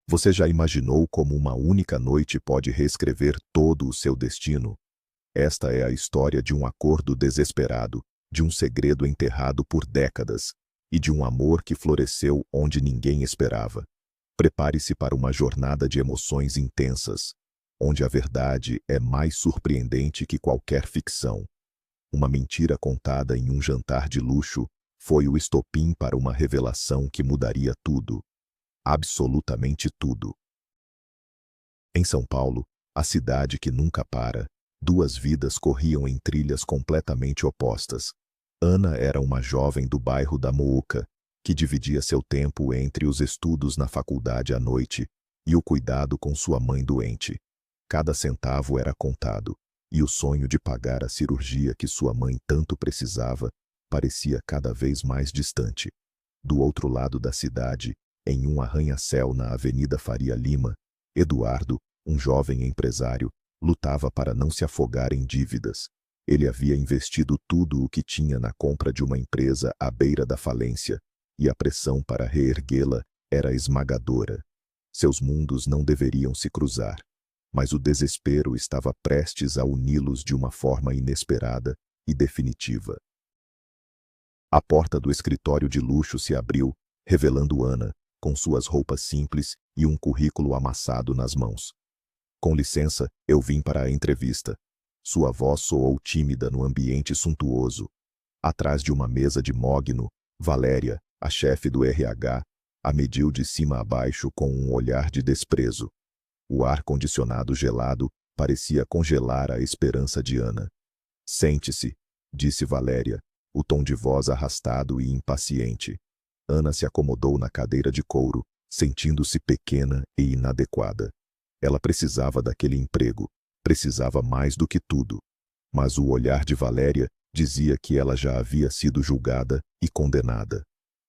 Você já imaginou como uma única noite pode reescrever todo o seu destino? Esta é a história de um acordo desesperado, de um segredo enterrado por décadas e de um amor que floresceu onde ninguém esperava. Prepare-se para uma jornada de emoções intensas, onde a verdade é mais surpreendente que qualquer ficção. Uma mentira contada em um jantar de luxo foi o estopim para uma revelação que mudaria tudo. Absolutamente tudo. Em São Paulo, a cidade que nunca para, duas vidas corriam em trilhas completamente opostas. Ana era uma jovem do bairro da Mooca, que dividia seu tempo entre os estudos na faculdade à noite e o cuidado com sua mãe doente. Cada centavo era contado, e o sonho de pagar a cirurgia que sua mãe tanto precisava parecia cada vez mais distante. Do outro lado da cidade, em um arranha-céu na Avenida Faria Lima, Eduardo, um jovem empresário, lutava para não se afogar em dívidas. Ele havia investido tudo o que tinha na compra de uma empresa à beira da falência, e a pressão para reerguê-la era esmagadora. Seus mundos não deveriam se cruzar, mas o desespero estava prestes a uni-los de uma forma inesperada e definitiva. A porta do escritório de luxo se abriu, revelando Ana, com suas roupas simples e um currículo amassado nas mãos. "Com licença, eu vim para a entrevista." Sua voz soou tímida no ambiente suntuoso. Atrás de uma mesa de mogno, Valéria, a chefe do RH, a mediu de cima a baixo com um olhar de desprezo. O ar-condicionado gelado parecia congelar a esperança de Ana. "Sente-se", disse Valéria, o tom de voz arrastado e impaciente. Ana se acomodou na cadeira de couro, sentindo-se pequena e inadequada. Ela precisava daquele emprego, precisava mais do que tudo. Mas o olhar de Valéria dizia que ela já havia sido julgada e condenada.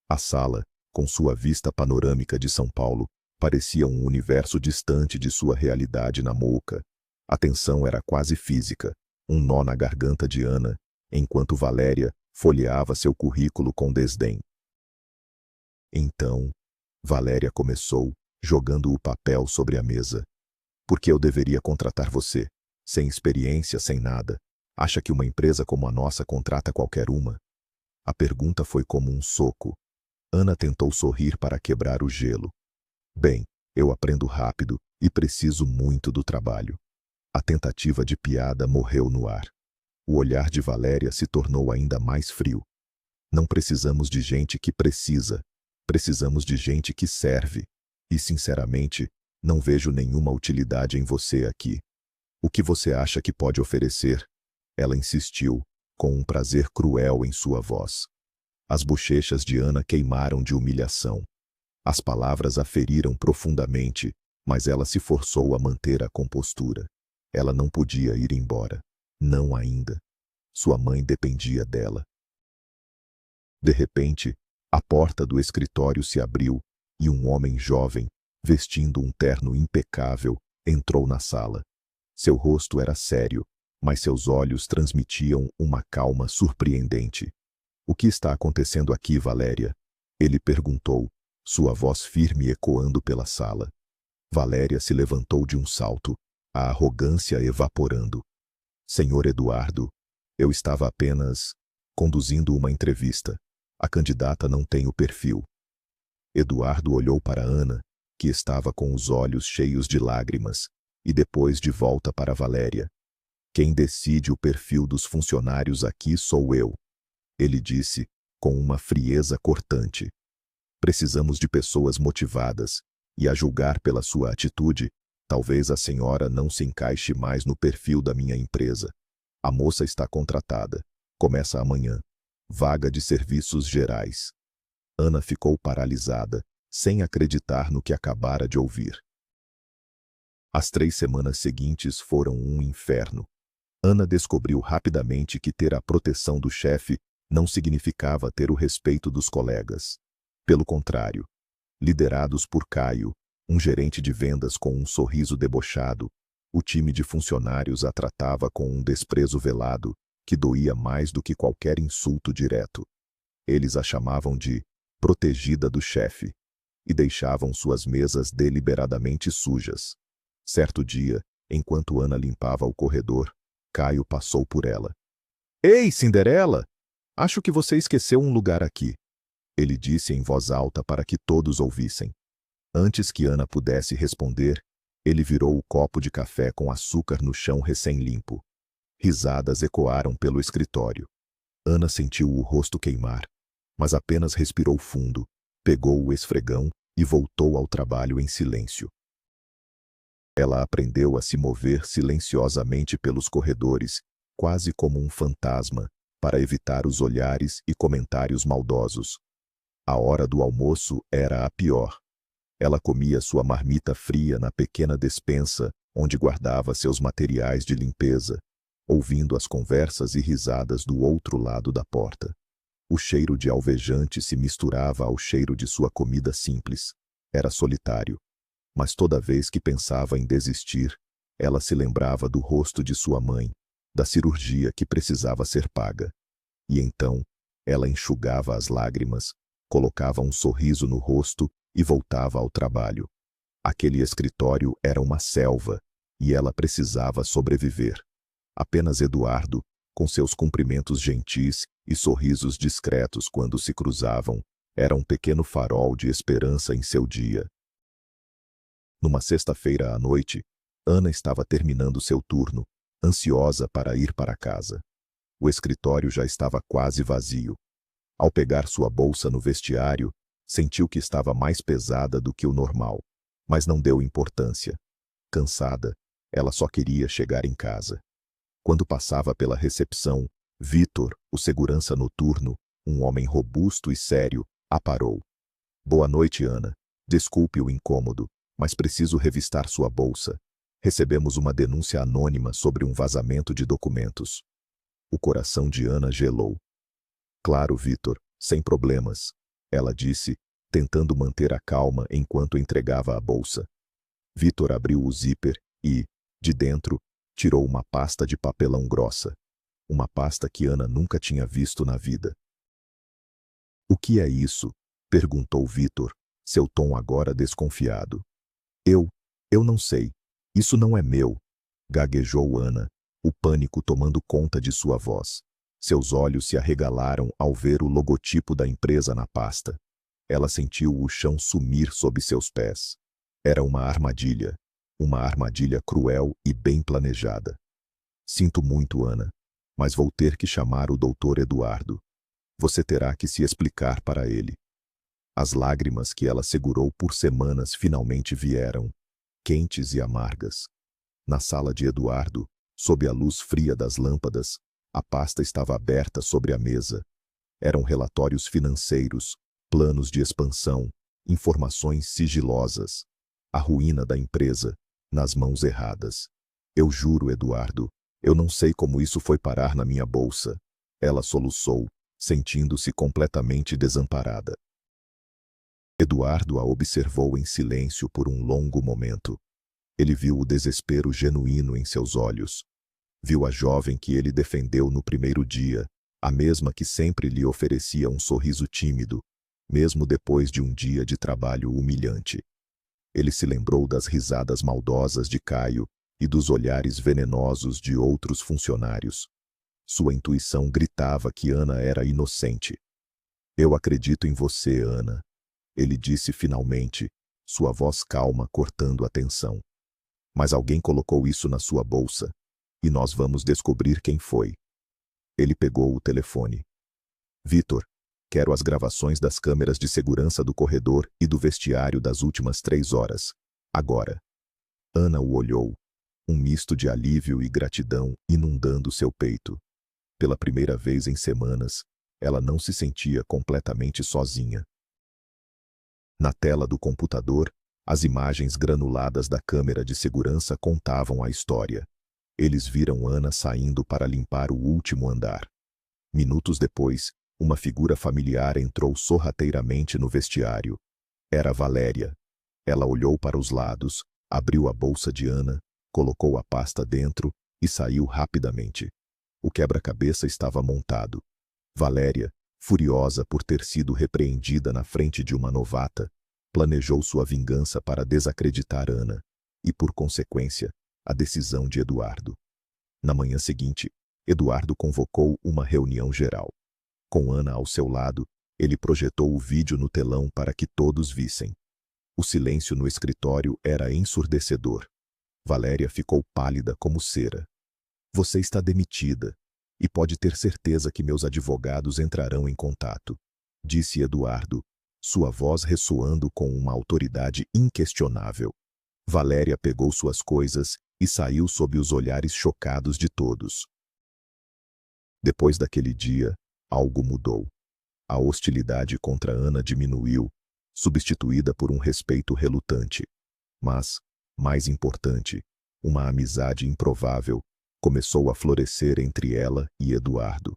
A sala, com sua vista panorâmica de São Paulo, parecia um universo distante de sua realidade na Mooca. A tensão era quase física, um nó na garganta de Ana, enquanto Valéria folheava seu currículo com desdém. "Então", Valéria começou, jogando o papel sobre a mesa. "Por que eu deveria contratar você? Sem experiência, sem nada. Acha que uma empresa como a nossa contrata qualquer uma?" A pergunta foi como um soco. Ana tentou sorrir para quebrar o gelo. "Bem, eu aprendo rápido e preciso muito do trabalho." A tentativa de piada morreu no ar. O olhar de Valéria se tornou ainda mais frio. "Não precisamos de gente que precisa. Precisamos de gente que serve. E, sinceramente, não vejo nenhuma utilidade em você aqui. O que você acha que pode oferecer?" Ela insistiu, com um prazer cruel em sua voz. As bochechas de Ana queimaram de humilhação. As palavras a feriram profundamente, mas ela se forçou a manter a compostura. Ela não podia ir embora. Não ainda. Sua mãe dependia dela. De repente, a porta do escritório se abriu e um homem jovem, vestindo um terno impecável, entrou na sala. Seu rosto era sério, mas seus olhos transmitiam uma calma surpreendente. "O que está acontecendo aqui, Valéria?" ele perguntou, sua voz firme ecoando pela sala. Valéria se levantou de um salto, a arrogância evaporando. "Senhor Eduardo, eu estava apenas conduzindo uma entrevista. A candidata não tem o perfil." Eduardo olhou para Ana, que estava com os olhos cheios de lágrimas, e depois de volta para Valéria. "Quem decide o perfil dos funcionários aqui sou eu", ele disse, com uma frieza cortante. "Precisamos de pessoas motivadas, e a julgar pela sua atitude, talvez a senhora não se encaixe mais no perfil da minha empresa. A moça está contratada. Começa amanhã. Vaga de serviços gerais." Ana ficou paralisada, sem acreditar no que acabara de ouvir. As 3 semanas seguintes foram um inferno. Ana descobriu rapidamente que ter a proteção do chefe não significava ter o respeito dos colegas. Pelo contrário, liderados por Caio, um gerente de vendas com um sorriso debochado, o time de funcionários a tratava com um desprezo velado que doía mais do que qualquer insulto direto. Eles a chamavam de protegida do chefe. e deixavam suas mesas deliberadamente sujas. Certo dia, enquanto Ana limpava o corredor, Caio passou por ela. Ei, Cinderela! Acho que você esqueceu um lugar aqui. Ele disse em voz alta para que todos ouvissem. Antes que Ana pudesse responder, ele virou o copo de café com açúcar no chão recém-limpo. Risadas ecoaram pelo escritório. Ana sentiu o rosto queimar, mas apenas respirou fundo, pegou o esfregão e voltou ao trabalho em silêncio. Ela aprendeu a se mover silenciosamente pelos corredores, quase como um fantasma, para evitar os olhares e comentários maldosos. A hora do almoço era a pior. Ela comia sua marmita fria na pequena despensa onde guardava seus materiais de limpeza, ouvindo as conversas e risadas do outro lado da porta. O cheiro de alvejante se misturava ao cheiro de sua comida simples. Era solitário. Mas toda vez que pensava em desistir, ela se lembrava do rosto de sua mãe, da cirurgia que precisava ser paga. E então, ela enxugava as lágrimas, colocava um sorriso no rosto e voltava ao trabalho. Aquele escritório era uma selva, e ela precisava sobreviver. Apenas Eduardo, com seus cumprimentos gentis e sorrisos discretos quando se cruzavam, era um pequeno farol de esperança em seu dia. Numa sexta-feira à noite, Ana estava terminando seu turno, ansiosa para ir para casa. O escritório já estava quase vazio. Ao pegar sua bolsa no vestiário, sentiu que estava mais pesada do que o normal, mas não deu importância. Cansada, ela só queria chegar em casa. Quando passava pela recepção, Vitor, o segurança noturno, um homem robusto e sério, a parou. Boa noite, Ana. Desculpe o incômodo, mas preciso revistar sua bolsa. Recebemos uma denúncia anônima sobre um vazamento de documentos. O coração de Ana gelou. Claro, Vitor, sem problemas, ela disse, tentando manter a calma enquanto entregava a bolsa. Vitor abriu o zíper e, de dentro, tirou uma pasta de papelão grossa. Uma pasta que Ana nunca tinha visto na vida. O que é isso? Perguntou Vitor, seu tom agora desconfiado. Eu não sei. Isso não é meu, gaguejou Ana, o pânico tomando conta de sua voz. Seus olhos se arregalaram ao ver o logotipo da empresa na pasta. Ela sentiu o chão sumir sob seus pés. Era uma armadilha cruel e bem planejada. Sinto muito, Ana, mas vou ter que chamar o Dr. Eduardo. Você terá que se explicar para ele. As lágrimas que ela segurou por semanas finalmente vieram, quentes e amargas. Na sala de Eduardo, sob a luz fria das lâmpadas, a pasta estava aberta sobre a mesa. Eram relatórios financeiros, planos de expansão, informações sigilosas. A ruína da empresa, nas mãos erradas. Eu juro, Eduardo, eu não sei como isso foi parar na minha bolsa. Ela soluçou, sentindo-se completamente desamparada. Eduardo a observou em silêncio por um longo momento. Ele viu o desespero genuíno em seus olhos. Viu a jovem que ele defendeu no primeiro dia, a mesma que sempre lhe oferecia um sorriso tímido, mesmo depois de um dia de trabalho humilhante. Ele se lembrou das risadas maldosas de Caio e dos olhares venenosos de outros funcionários. Sua intuição gritava que Ana era inocente. Eu acredito em você, Ana, ele disse finalmente, sua voz calma cortando a tensão. Mas alguém colocou isso na sua bolsa, e nós vamos descobrir quem foi. Ele pegou o telefone. Vitor, quero as gravações das câmeras de segurança do corredor e do vestiário das últimas 3 horas. Agora. Ana o olhou, um misto de alívio e gratidão inundando seu peito. Pela primeira vez em semanas, ela não se sentia completamente sozinha. Na tela do computador, as imagens granuladas da câmera de segurança contavam a história. Eles viram Ana saindo para limpar o último andar. Minutos depois, uma figura familiar entrou sorrateiramente no vestiário. Era Valéria. Ela olhou para os lados, abriu a bolsa de Ana, colocou a pasta dentro e saiu rapidamente. O quebra-cabeça estava montado. Valéria, furiosa por ter sido repreendida na frente de uma novata, Planejou sua vingança para desacreditar Ana e, por consequência, a decisão de Eduardo. Na manhã seguinte, Eduardo convocou uma reunião geral. Com Ana ao seu lado, ele projetou o vídeo no telão para que todos vissem. O silêncio no escritório era ensurdecedor. Valéria ficou pálida como cera. Você está demitida, e pode ter certeza que meus advogados entrarão em contato, disse Eduardo, sua voz ressoando com uma autoridade inquestionável. Valéria pegou suas coisas e saiu sob os olhares chocados de todos. Depois daquele dia, algo mudou. A hostilidade contra Ana diminuiu, substituída por um respeito relutante. Mas, mais importante, uma amizade improvável começou a florescer entre ela e Eduardo.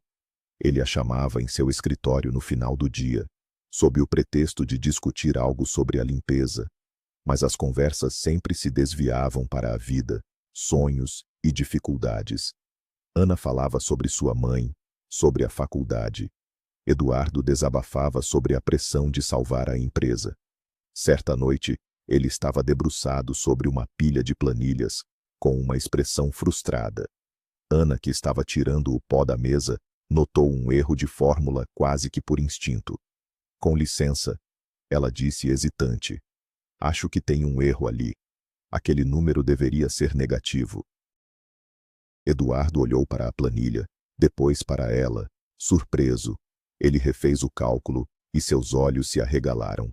Ele a chamava em seu escritório no final do dia, sob o pretexto de discutir algo sobre a limpeza, mas as conversas sempre se desviavam para a vida, sonhos e dificuldades. Ana falava sobre sua mãe, sobre a faculdade. Eduardo desabafava sobre a pressão de salvar a empresa. Certa noite, ele estava debruçado sobre uma pilha de planilhas, com uma expressão frustrada. Ana, que estava tirando o pó da mesa, notou um erro de fórmula quase que por instinto. Com licença, ela disse hesitante. Acho que tem um erro ali. Aquele número deveria ser negativo. Eduardo olhou para a planilha, depois para ela, surpreso. Ele refez o cálculo e seus olhos se arregalaram.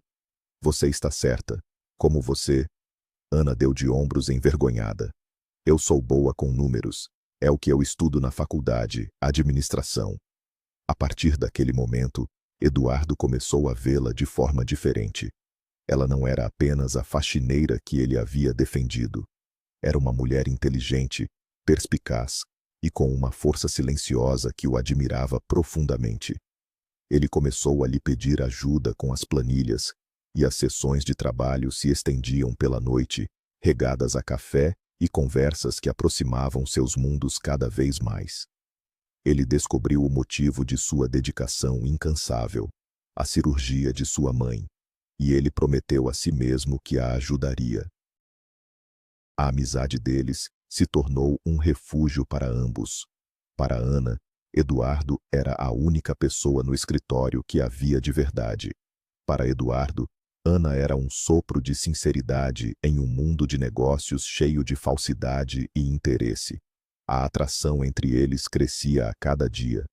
Você está certa. Como você? Ana deu de ombros envergonhada. Eu sou boa com números. É o que eu estudo na faculdade, administração. A partir daquele momento, Eduardo começou a vê-la de forma diferente. Ela não era apenas a faxineira que ele havia defendido. Era uma mulher inteligente, perspicaz e com uma força silenciosa que o admirava profundamente. Ele começou a lhe pedir ajuda com as planilhas, e as sessões de trabalho se estendiam pela noite, regadas a café e conversas que aproximavam seus mundos cada vez mais. Ele descobriu o motivo de sua dedicação incansável, a cirurgia de sua mãe, e ele prometeu a si mesmo que a ajudaria. A amizade deles se tornou um refúgio para ambos. Para Ana, Eduardo era a única pessoa no escritório que a via de verdade. Para Eduardo, Ana era um sopro de sinceridade em um mundo de negócios cheio de falsidade e interesse. A atração entre eles crescia a cada dia.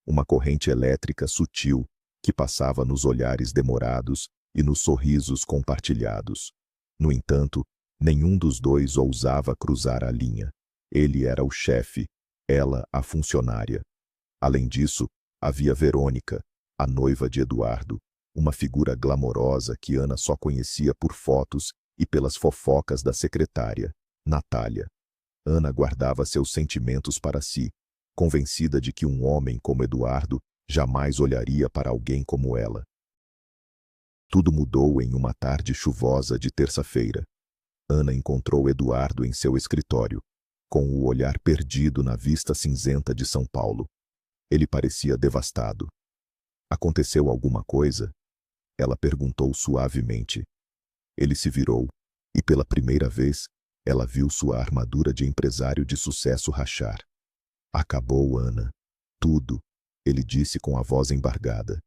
Uma corrente elétrica sutil que passava nos olhares demorados e nos sorrisos compartilhados. No entanto, nenhum dos dois ousava cruzar a linha. Ele era o chefe, ela a funcionária. Além disso, havia Verônica, a noiva de Eduardo, uma figura glamourosa que Ana só conhecia por fotos e pelas fofocas da secretária, Natália. Ana guardava seus sentimentos para si, convencida de que um homem como Eduardo jamais olharia para alguém como ela. Tudo mudou em uma tarde chuvosa de terça-feira. Ana encontrou Eduardo em seu escritório, com o olhar perdido na vista cinzenta de São Paulo. Ele parecia devastado. Aconteceu alguma coisa? Ela perguntou suavemente. Ele se virou, e pela primeira vez, ela viu sua armadura de empresário de sucesso rachar. Acabou, Ana. Tudo, ele disse com a voz embargada.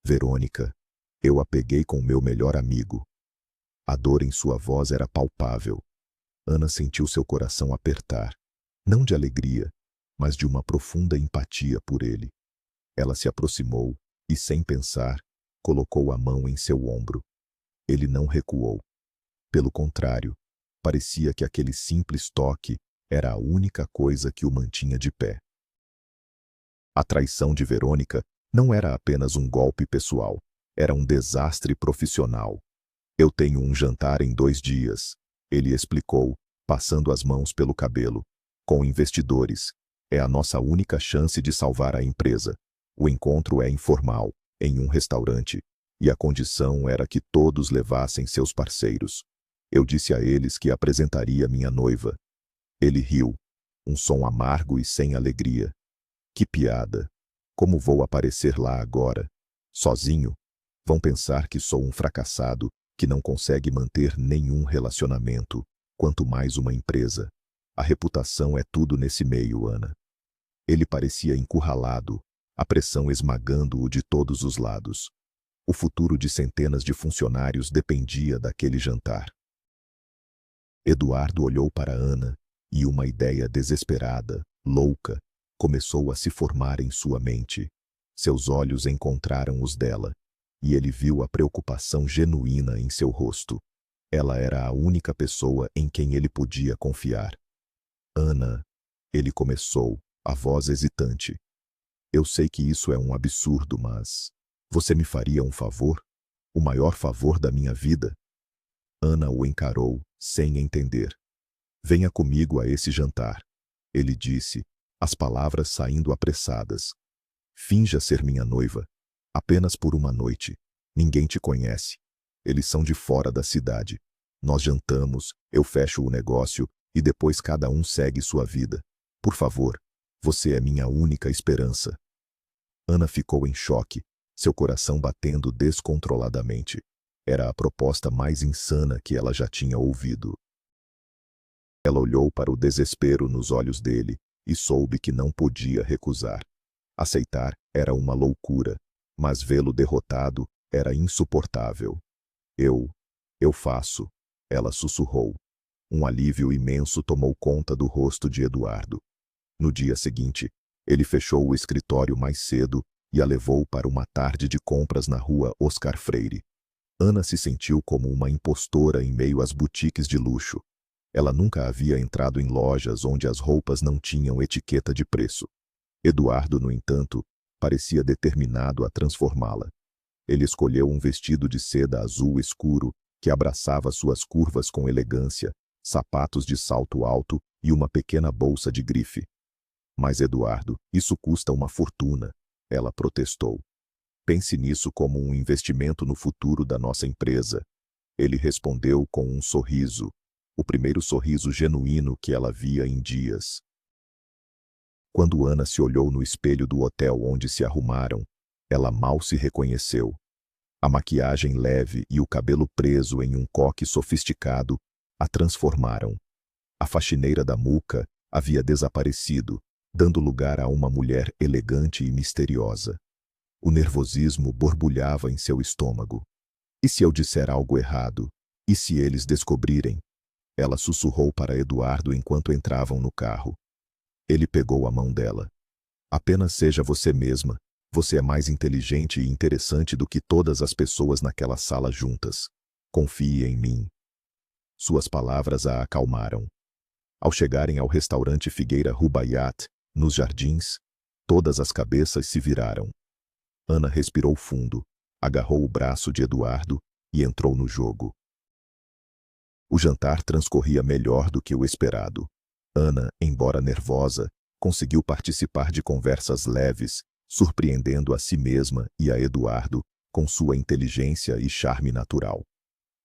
Verônica, eu a peguei com meu melhor amigo. A dor em sua voz era palpável. Ana sentiu seu coração apertar, não de alegria, mas de uma profunda empatia por ele. Ela se aproximou e, sem pensar, colocou a mão em seu ombro. Ele não recuou. Pelo contrário, parecia que aquele simples toque era a única coisa que o mantinha de pé. A traição de Verônica não era apenas um golpe pessoal, era um desastre profissional. Eu tenho um jantar em 2 dias, ele explicou, passando as mãos pelo cabelo. Com investidores. É a nossa única chance de salvar a empresa. O encontro é informal, em um restaurante, e a condição era que todos levassem seus parceiros. Eu disse a eles que apresentaria minha noiva. Ele riu, um som amargo e sem alegria. Que piada! Como vou aparecer lá agora? Sozinho? Vão pensar que sou um fracassado que não consegue manter nenhum relacionamento, quanto mais uma empresa. A reputação é tudo nesse meio, Ana. Ele parecia encurralado, a pressão esmagando-o de todos os lados. O futuro de centenas de funcionários dependia daquele jantar. Eduardo olhou para Ana, e uma ideia desesperada, louca, começou a se formar em sua mente. Seus olhos encontraram os dela, e ele viu a preocupação genuína em seu rosto. Ela era a única pessoa em quem ele podia confiar. Ana, ele começou, a voz hesitante. Eu sei que isso é um absurdo, mas você me faria um favor? O maior favor da minha vida? Ana o encarou, sem entender. Venha comigo a esse jantar, ele disse, as palavras saindo apressadas. Finja ser minha noiva, apenas por uma noite. Ninguém te conhece. Eles são de fora da cidade. Nós jantamos, eu fecho o negócio e depois cada um segue sua vida. Por favor, você é minha única esperança. Ana ficou em choque, seu coração batendo descontroladamente. Era a proposta mais insana que ela já tinha ouvido. Ela olhou para o desespero nos olhos dele e soube que não podia recusar. Aceitar era uma loucura, mas vê-lo derrotado era insuportável. Eu faço, ela sussurrou. Um alívio imenso tomou conta do rosto de Eduardo. No dia seguinte, ele fechou o escritório mais cedo e a levou para uma tarde de compras na rua Oscar Freire. Ana se sentiu como uma impostora em meio às boutiques de luxo. Ela nunca havia entrado em lojas onde as roupas não tinham etiqueta de preço. Eduardo, no entanto, parecia determinado a transformá-la. Ele escolheu um vestido de seda azul escuro que abraçava suas curvas com elegância, sapatos de salto alto e uma pequena bolsa de grife. Mas, Eduardo, isso custa uma fortuna, ela protestou. Pense nisso como um investimento no futuro da nossa empresa. Ele respondeu com um sorriso, o primeiro sorriso genuíno que ela via em dias. Quando Ana se olhou no espelho do hotel onde se arrumaram, ela mal se reconheceu. A maquiagem leve e o cabelo preso em um coque sofisticado a transformaram. A faxineira da muca havia desaparecido, dando lugar a uma mulher elegante e misteriosa. O nervosismo borbulhava em seu estômago. E se eu disser algo errado? E se eles descobrirem? Ela sussurrou para Eduardo enquanto entravam no carro. Ele pegou a mão dela. Apenas seja você mesma. Você é mais inteligente e interessante do que todas as pessoas naquela sala juntas. Confie em mim. Suas palavras a acalmaram. Ao chegarem ao restaurante Figueira Rubaiyat, nos jardins, todas as cabeças se viraram. Ana respirou fundo, agarrou o braço de Eduardo e entrou no jogo. O jantar transcorria melhor do que o esperado. Ana, embora nervosa, conseguiu participar de conversas leves, surpreendendo a si mesma e a Eduardo com sua inteligência e charme natural.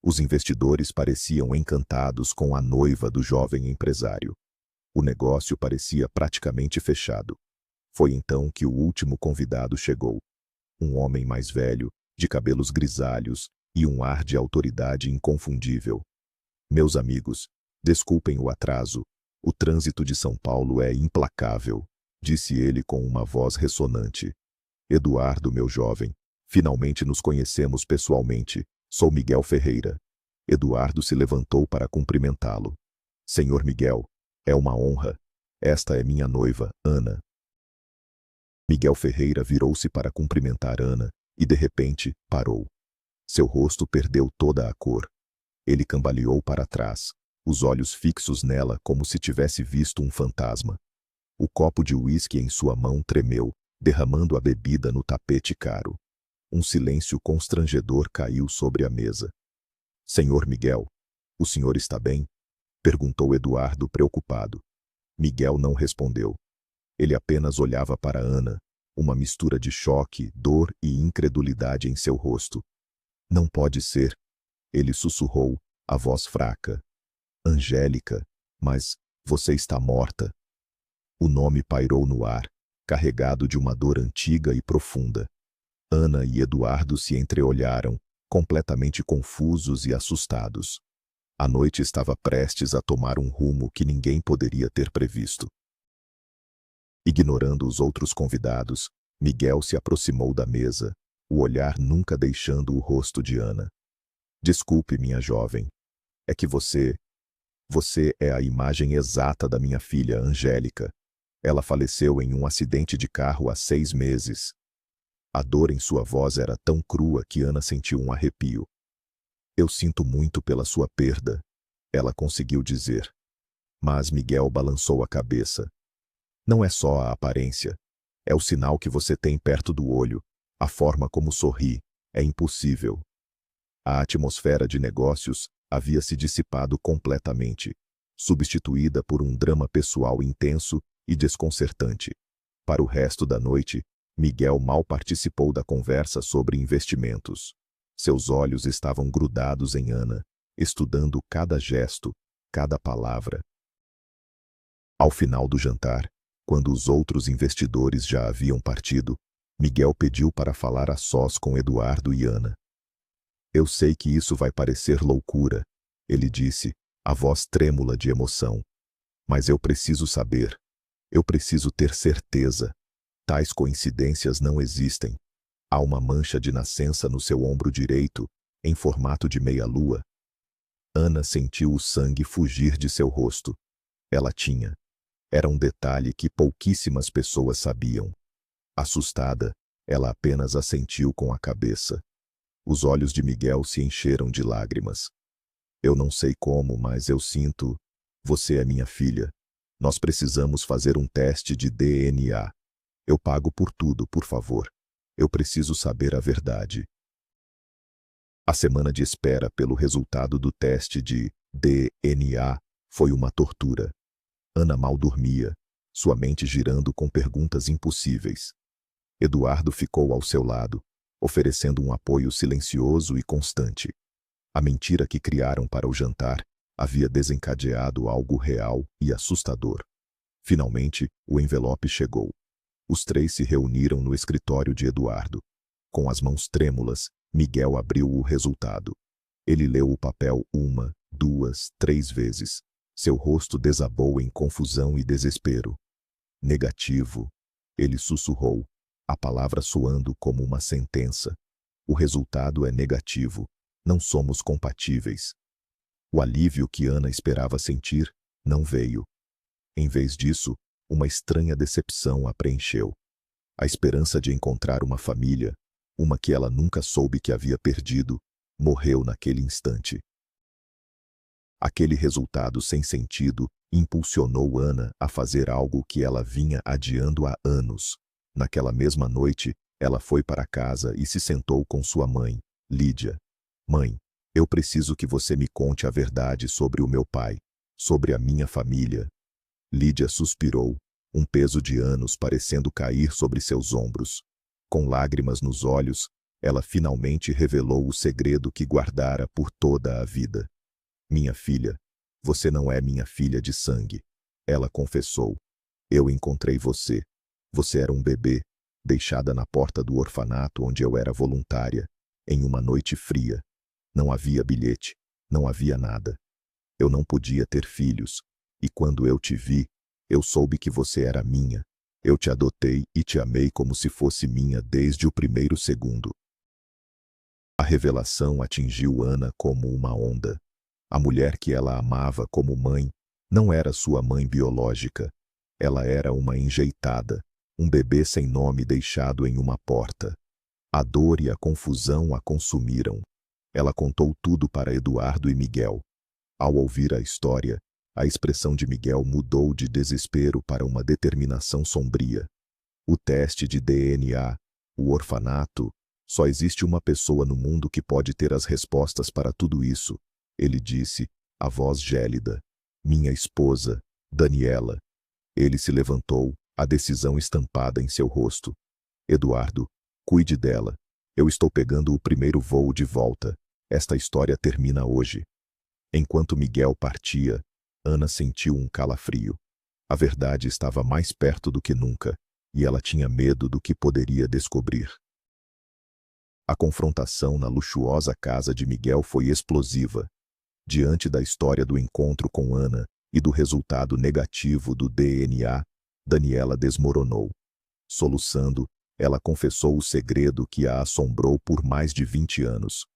Os investidores pareciam encantados com a noiva do jovem empresário. O negócio parecia praticamente fechado. Foi então que o último convidado chegou. Um homem mais velho, de cabelos grisalhos e um ar de autoridade inconfundível. Meus amigos, desculpem o atraso. O trânsito de São Paulo é implacável, disse ele com uma voz ressonante. Eduardo, meu jovem, finalmente nos conhecemos pessoalmente. Sou Miguel Ferreira. Eduardo se levantou para cumprimentá-lo. Senhor Miguel, é uma honra. Esta é minha noiva, Ana. Miguel Ferreira virou-se para cumprimentar Ana e, de repente, parou. Seu rosto perdeu toda a cor. Ele cambaleou para trás, os olhos fixos nela como se tivesse visto um fantasma. O copo de uísque em sua mão tremeu, derramando a bebida no tapete caro. Um silêncio constrangedor caiu sobre a mesa. Senhor Miguel, o senhor está bem? Perguntou Eduardo preocupado. Miguel não respondeu. Ele apenas olhava para Ana, uma mistura de choque, dor e incredulidade em seu rosto. Não pode ser, ele sussurrou, a voz fraca. Angélica, mas você está morta. O nome pairou no ar, carregado de uma dor antiga e profunda. Ana e Eduardo se entreolharam, completamente confusos e assustados. A noite estava prestes a tomar um rumo que ninguém poderia ter previsto. Ignorando os outros convidados, Miguel se aproximou da mesa, o olhar nunca deixando o rosto de Ana. Desculpe, minha jovem. É que você é a imagem exata da minha filha, Angélica. Ela faleceu em um acidente de carro há 6 meses. A dor em sua voz era tão crua que Ana sentiu um arrepio. Eu sinto muito pela sua perda, ela conseguiu dizer. Mas Miguel balançou a cabeça. Não é só a aparência. É o sinal que você tem perto do olho, a forma como sorri. É impossível. A atmosfera de negócios havia se dissipado completamente, substituída por um drama pessoal intenso e desconcertante. Para o resto da noite, Miguel mal participou da conversa sobre investimentos. Seus olhos estavam grudados em Ana, estudando cada gesto, cada palavra. Ao final do jantar, quando os outros investidores já haviam partido, Miguel pediu para falar a sós com Eduardo e Ana. Eu sei que isso vai parecer loucura, ele disse, a voz trêmula de emoção. Mas eu preciso saber. Eu preciso ter certeza. Tais coincidências não existem. Há uma mancha de nascença no seu ombro direito, em formato de meia-lua. Ana sentiu o sangue fugir de seu rosto. Ela tinha. Era um detalhe que pouquíssimas pessoas sabiam. Assustada, ela apenas assentiu com a cabeça. Os olhos de Miguel se encheram de lágrimas. Eu não sei como, mas eu sinto. Você é minha filha. Nós precisamos fazer um teste de DNA. Eu pago por tudo, por favor. Eu preciso saber a verdade. A semana de espera pelo resultado do teste de DNA foi uma tortura. Ana mal dormia, sua mente girando com perguntas impossíveis. Eduardo ficou ao seu lado, oferecendo um apoio silencioso e constante. A mentira que criaram para o jantar havia desencadeado algo real e assustador. Finalmente, o envelope chegou. Os 3 se reuniram no escritório de Eduardo. Com as mãos trêmulas, Miguel abriu o resultado. Ele leu o papel 1, 2, 3 vezes. Seu rosto desabou em confusão e desespero. Negativo. Ele sussurrou, a palavra soando como uma sentença. O resultado é negativo. Não somos compatíveis. O alívio que Ana esperava sentir não veio. Em vez disso, uma estranha decepção a preencheu. A esperança de encontrar uma família, uma que ela nunca soube que havia perdido, morreu naquele instante. Aquele resultado sem sentido impulsionou Ana a fazer algo que ela vinha adiando há anos. Naquela mesma noite, ela foi para casa e se sentou com sua mãe, Lídia. Mãe, eu preciso que você me conte a verdade sobre o meu pai, sobre a minha família. Lídia suspirou, um peso de anos parecendo cair sobre seus ombros. Com lágrimas nos olhos, ela finalmente revelou o segredo que guardara por toda a vida. Minha filha, você não é minha filha de sangue. Ela confessou. Eu encontrei você. Você era um bebê, deixada na porta do orfanato onde eu era voluntária, em uma noite fria. Não havia bilhete, não havia nada. Eu não podia ter filhos, e quando eu te vi, eu soube que você era minha. Eu te adotei e te amei como se fosse minha desde o primeiro segundo. A revelação atingiu Ana como uma onda. A mulher que ela amava como mãe não era sua mãe biológica. Ela era uma enjeitada, um bebê sem nome deixado em uma porta. A dor e a confusão a consumiram. Ela contou tudo para Eduardo e Miguel. Ao ouvir a história, a expressão de Miguel mudou de desespero para uma determinação sombria. O teste de DNA, o orfanato, só existe uma pessoa no mundo que pode ter as respostas para tudo isso, ele disse, a voz gélida. Minha esposa, Daniela. Ele se levantou, a decisão estampada em seu rosto. Eduardo, cuide dela. Eu estou pegando o primeiro voo de volta. Esta história termina hoje. Enquanto Miguel partia, Ana sentiu um calafrio. A verdade estava mais perto do que nunca, e ela tinha medo do que poderia descobrir. A confrontação na luxuosa casa de Miguel foi explosiva. Diante da história do encontro com Ana e do resultado negativo do DNA, Daniela desmoronou. Soluçando, ela confessou o segredo que a assombrou por mais de 20 anos.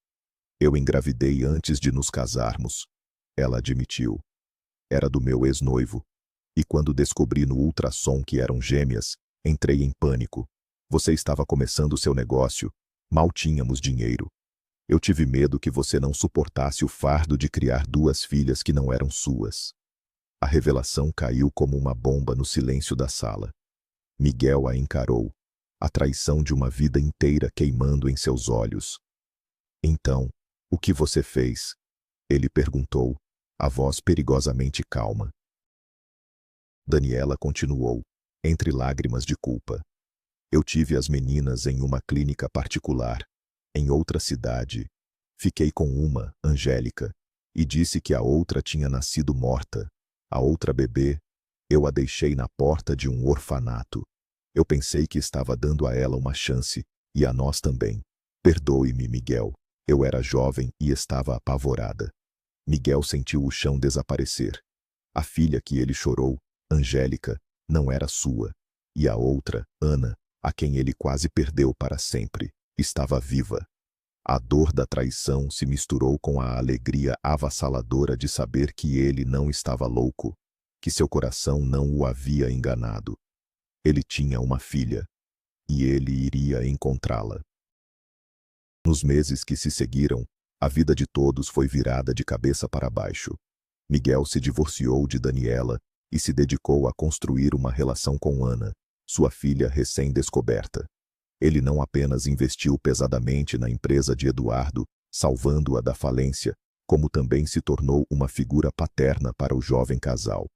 Eu engravidei antes de nos casarmos. Ela admitiu. Era do meu ex-noivo. E quando descobri no ultrassom que eram gêmeas, entrei em pânico. Você estava começando seu negócio. Mal tínhamos dinheiro. Eu tive medo que você não suportasse o fardo de criar duas filhas que não eram suas. A revelação caiu como uma bomba no silêncio da sala. Miguel a encarou, a traição de uma vida inteira queimando em seus olhos. Então, o que você fez? Ele perguntou, a voz perigosamente calma. Daniela continuou, entre lágrimas de culpa. Eu tive as meninas em uma clínica particular, em outra cidade. Fiquei com uma, Angélica, e disse que a outra tinha nascido morta. A outra bebê, eu a deixei na porta de um orfanato. Eu pensei que estava dando a ela uma chance, e a nós também. Perdoe-me, Miguel. Eu era jovem e estava apavorada. Miguel sentiu o chão desaparecer. A filha que ele chorou, Angélica, não era sua. E a outra, Ana, a quem ele quase perdeu para sempre, estava viva. A dor da traição se misturou com a alegria avassaladora de saber que ele não estava louco, que seu coração não o havia enganado. Ele tinha uma filha, e ele iria encontrá-la. Nos meses que se seguiram, a vida de todos foi virada de cabeça para baixo. Miguel se divorciou de Daniela e se dedicou a construir uma relação com Ana, sua filha recém-descoberta. Ele não apenas investiu pesadamente na empresa de Eduardo, salvando-a da falência, como também se tornou uma figura paterna para o jovem casal.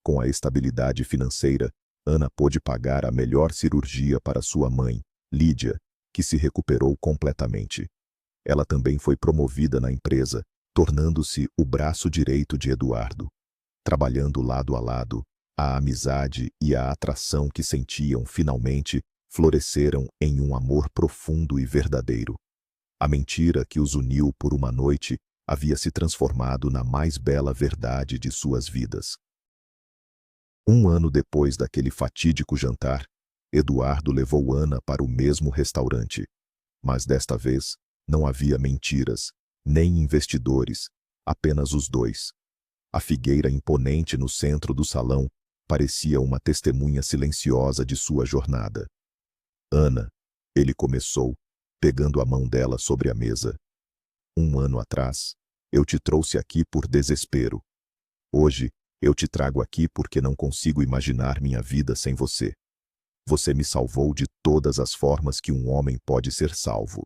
Com a estabilidade financeira, Ana pôde pagar a melhor cirurgia para sua mãe, Lídia, que se recuperou completamente. Ela também foi promovida na empresa, tornando-se o braço direito de Eduardo. Trabalhando lado a lado, a amizade e a atração que sentiam finalmente floresceram em um amor profundo e verdadeiro. A mentira que os uniu por uma noite havia se transformado na mais bela verdade de suas vidas. Um ano depois daquele fatídico jantar, Eduardo levou Ana para o mesmo restaurante. Mas desta vez, não havia mentiras, nem investidores, apenas os dois. A figueira imponente no centro do salão parecia uma testemunha silenciosa de sua jornada. Ana, ele começou, pegando a mão dela sobre a mesa. 1 ano atrás, eu te trouxe aqui por desespero. Hoje, eu te trago aqui porque não consigo imaginar minha vida sem você. Você me salvou de todas as formas que um homem pode ser salvo.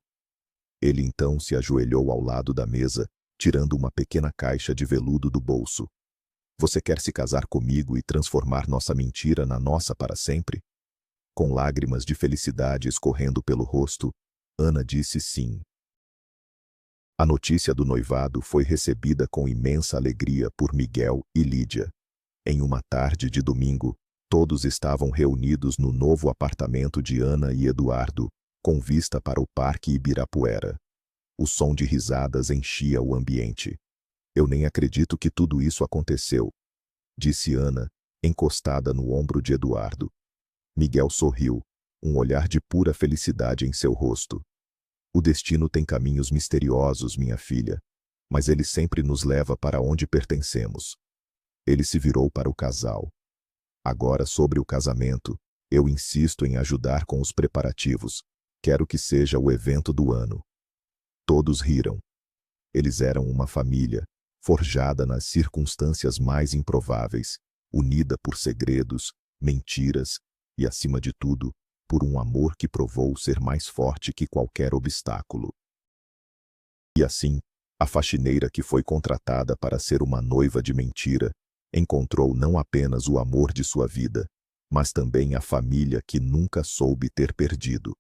Ele então se ajoelhou ao lado da mesa, tirando uma pequena caixa de veludo do bolso. Você quer se casar comigo e transformar nossa mentira na nossa para sempre? Com lágrimas de felicidade escorrendo pelo rosto, Ana disse sim. A notícia do noivado foi recebida com imensa alegria por Miguel e Lídia. Em uma tarde de domingo, todos estavam reunidos no novo apartamento de Ana e Eduardo, com vista para o Parque Ibirapuera. O som de risadas enchia o ambiente. Eu nem acredito que tudo isso aconteceu, disse Ana, encostada no ombro de Eduardo. Miguel sorriu, um olhar de pura felicidade em seu rosto. O destino tem caminhos misteriosos, minha filha, mas ele sempre nos leva para onde pertencemos. Ele se virou para o casal. Agora, sobre o casamento, eu insisto em ajudar com os preparativos. Quero que seja o evento do ano. Todos riram. Eles eram uma família, forjada nas circunstâncias mais improváveis, unida por segredos, mentiras e, acima de tudo, por um amor que provou ser mais forte que qualquer obstáculo. E assim, a faxineira que foi contratada para ser uma noiva de mentira, encontrou não apenas o amor de sua vida, mas também a família que nunca soube ter perdido.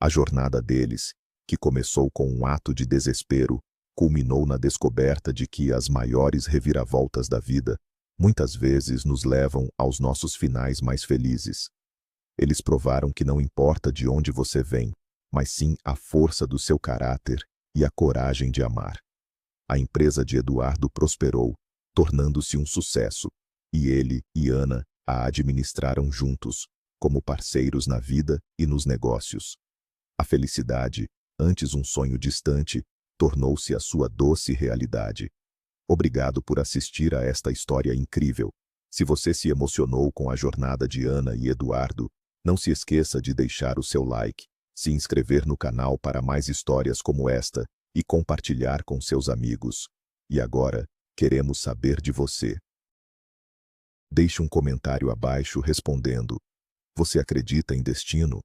A jornada deles, que começou com um ato de desespero, culminou na descoberta de que as maiores reviravoltas da vida muitas vezes nos levam aos nossos finais mais felizes. Eles provaram que não importa de onde você vem, mas sim a força do seu caráter e a coragem de amar. A empresa de Eduardo prosperou, tornando-se um sucesso, e ele e Ana a administraram juntos, como parceiros na vida e nos negócios. A felicidade, antes um sonho distante, tornou-se a sua doce realidade. Obrigado por assistir a esta história incrível. Se você se emocionou com a jornada de Ana e Eduardo, não se esqueça de deixar o seu like, se inscrever no canal para mais histórias como esta e compartilhar com seus amigos. E agora, queremos saber de você. Deixe um comentário abaixo respondendo: você acredita em destino?